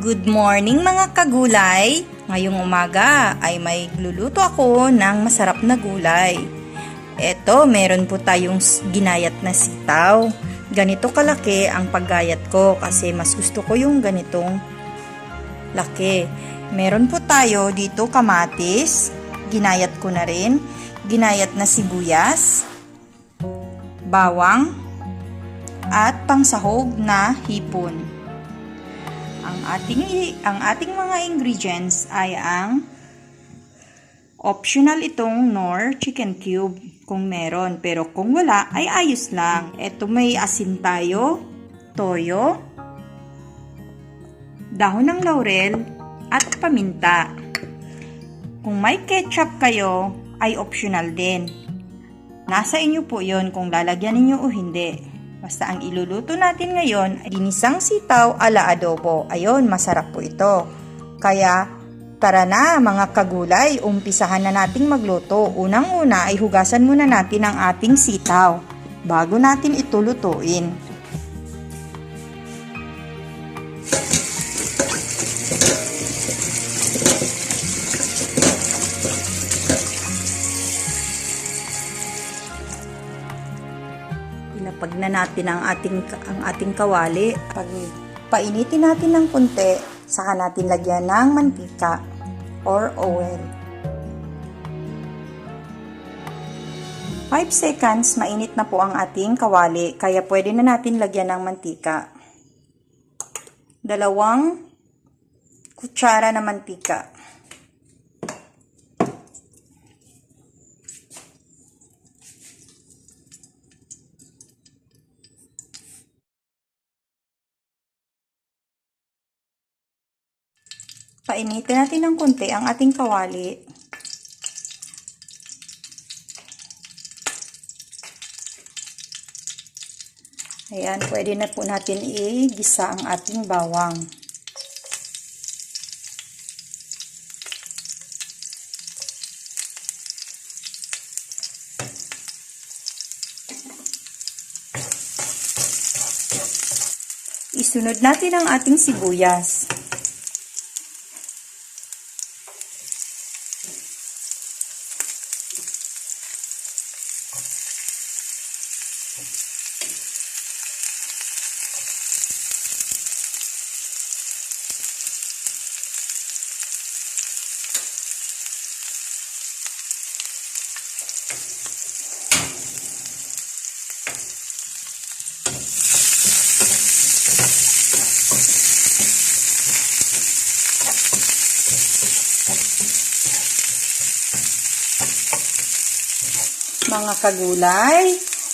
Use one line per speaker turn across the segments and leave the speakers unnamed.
Good morning mga kagulay! Ngayong umaga ay may gluluto ako ng masarap na gulay. Eto, meron po tayong ginayat na sitaw. Ganito kalaki ang paggayat ko kasi mas gusto ko yung ganitong laki. Meron po tayo dito kamatis, ginayat ko na rin, ginayat na sibuyas, bawang, at pangsahog na hipon. Ang ating mga ingredients ay ang optional itong Knorr chicken cube kung meron, pero kung wala ay ayos lang. Ito may asin tayo, toyo, dahon ng laurel at paminta. Kung may ketchup kayo ay optional din. Nasa inyo po 'yon kung lalagyan niyo o hindi. Basta ang iluluto natin ngayon ay ginisang sitaw ala adobo. Ayon, masarap po ito. Kaya tara na mga kagulay, umpisahan na nating magluto. Unang-una ay hugasan muna natin ang ating sitaw bago natin ito lutuin. Pag na natin ang ating kawali, pag painitin natin ng konti, saka natin lagyan ng mantika or oil. 5 seconds, mainit na po ang ating kawali, kaya pwede na natin lagyan ng mantika. 2 kutsara na mantika. Painitin natin ng konti ang ating kawali. Ayan, pwede na po natin igisa ang ating bawang. Isunod natin ang ating sibuyas. Mga kagulay,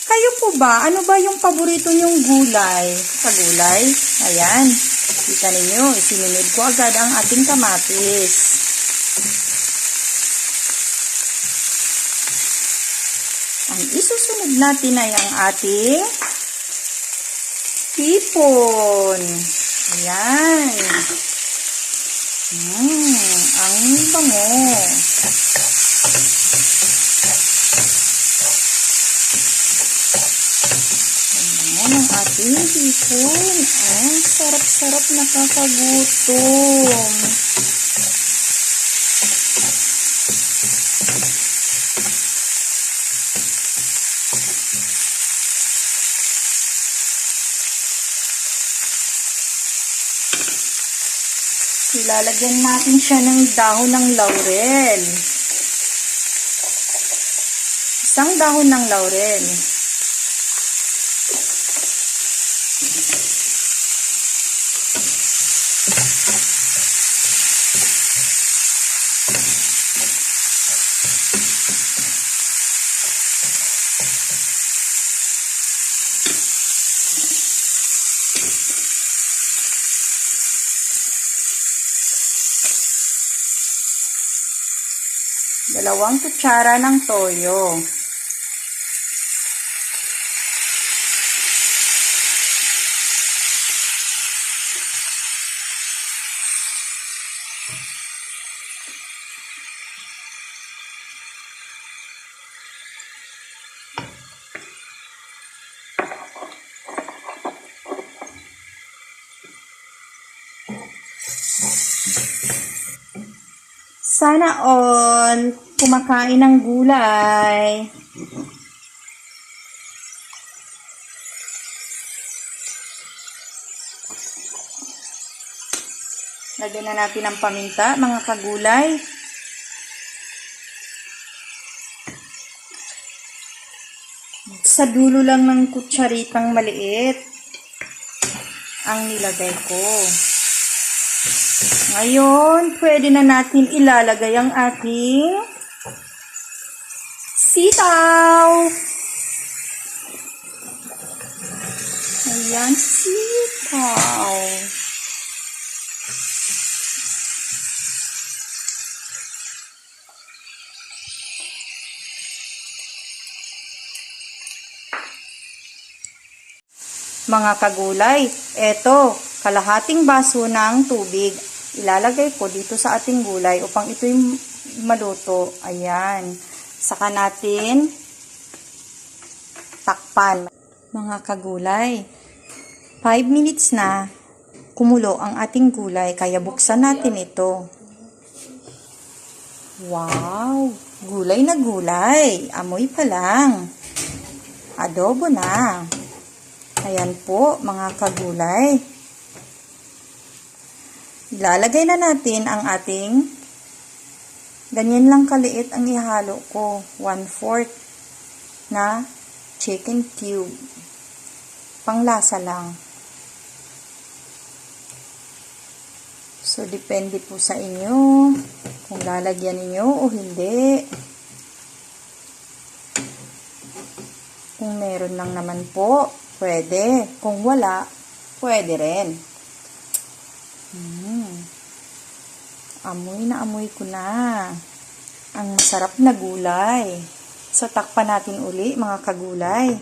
kayo po ba? Ano ba yung paborito nyong gulay? Kagulay? Ayan. Kita ninyo, isinunod ko agad ang ating kamatis. Ang isusunod natin ay ang ating hipon. Ayan. Ang bango. Ang ating hipon. Ang sarap-sarap, nakakagutom. Ilalagyan natin siya ng dahon ng laurel. Isang dahon ng laurel. Dalawang kutsara ng toyo. Sana all kumakain ng gulay. Lagyan na natin ang paminta, mga kagulay. Sa dulo lang ng kutsaritang maliit ang nilagay ko. Ngayon, pwede na natin ilalagay ang ating sitaw. Ayan, sitaw. Mga kagulay, eto, kalahating baso ng tubig. Ilalagay ko dito sa ating gulay upang ito'y maluto. Ayan. Saka natin takpan. Mga kagulay, 5 minutes na kumulo ang ating gulay, kaya buksan natin ito. Wow! Gulay na gulay. Amoy pa lang. Adobo na. Ayan po, mga kagulay. Ilalagay na natin ang ating, ganyan lang kaliit ang ihalo ko, 1/4 na chicken cube. Panglasa lang. So, depende po sa inyo kung lalagyan ninyo o hindi. Kung meron lang naman po, pwede. Kung wala, pwede rin. Amoy na amoy ko na. Ang masarap na gulay. So, takpan natin uli, mga kagulay.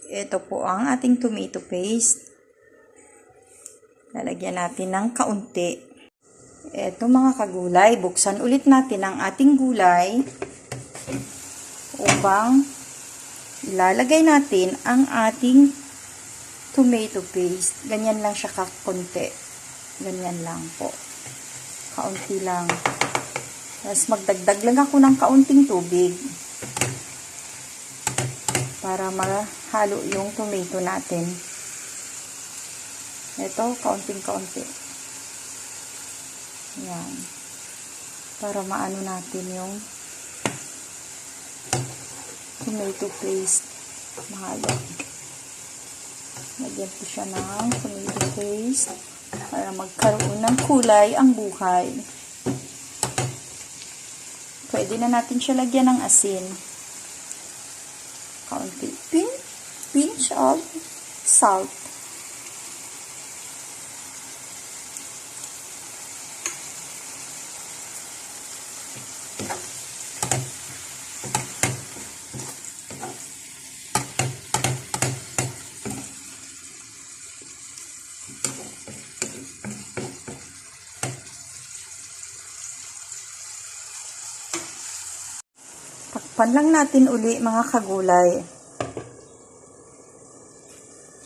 Ito po ang ating tomato paste. Lalagyan natin ng kaunti. Ito, mga kagulay, buksan ulit natin ang ating gulay upang ilalagay natin ang ating tomato paste. Ganyan lang siya kakunti. Ganyan lang po. Kaunti lang. Tapos magdagdag lang ako ng kaunting tubig para mahalo yung tomato natin. Ito, kaunting-kaunti. Yan. Para maano natin yung tomato paste. Mahalo. Lagyan ko siya ng tomato paste para magkaroon ng kulay ang buhay. Pwede na natin siya lagyan ng asin. Kaunti. Pinch of salt. Takpan lang natin uli, mga kagulay.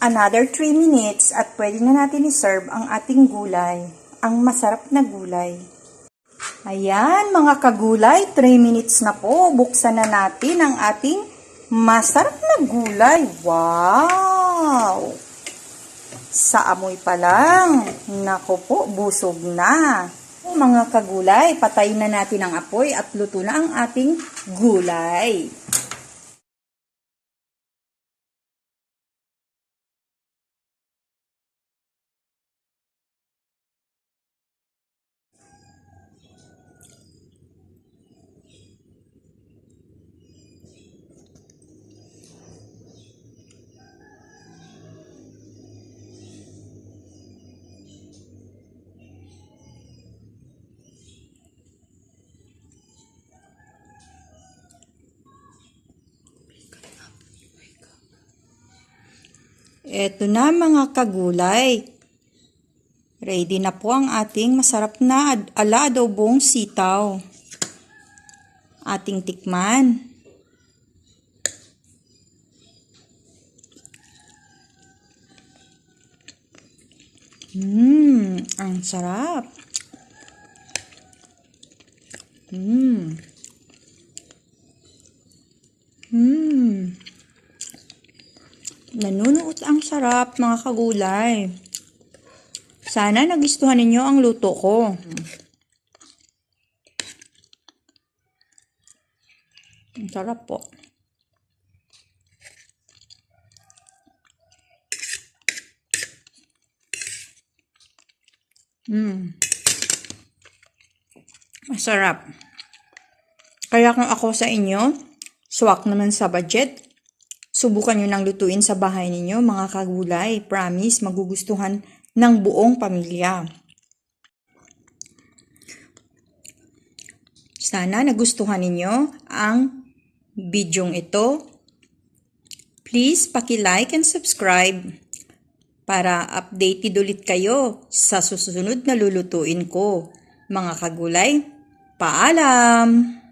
Another 3 minutes at pwede na natin i-serve ang ating gulay. Ang masarap na gulay. Ayan, mga kagulay, 3 minutes na po. Buksan na natin ang ating masarap na gulay. Wow! Sa amoy pa lang, naku po, busog na. Mga kagulay, patayin na natin ang apoy at luto na ang ating gulay. Eto na, mga kagulay. Ready na po ang ating masarap na ala adobong sitaw. Ating tikman. Ang sarap. Mmm. Nanunuot ang sarap, mga kagulay. Sana nagustuhan ninyo ang luto ko. Ang sarap po. Masarap. Kaya kung ako sa inyo, swak naman sa budget, subukan nyo nang lutuin sa bahay ninyo, mga kagulay. Promise, magugustuhan ng buong pamilya. Sana nagustuhan ninyo ang bidyong ito. Please, paki-like and subscribe para updated ulit kayo sa susunod na lulutuin ko. Mga kagulay, paalam!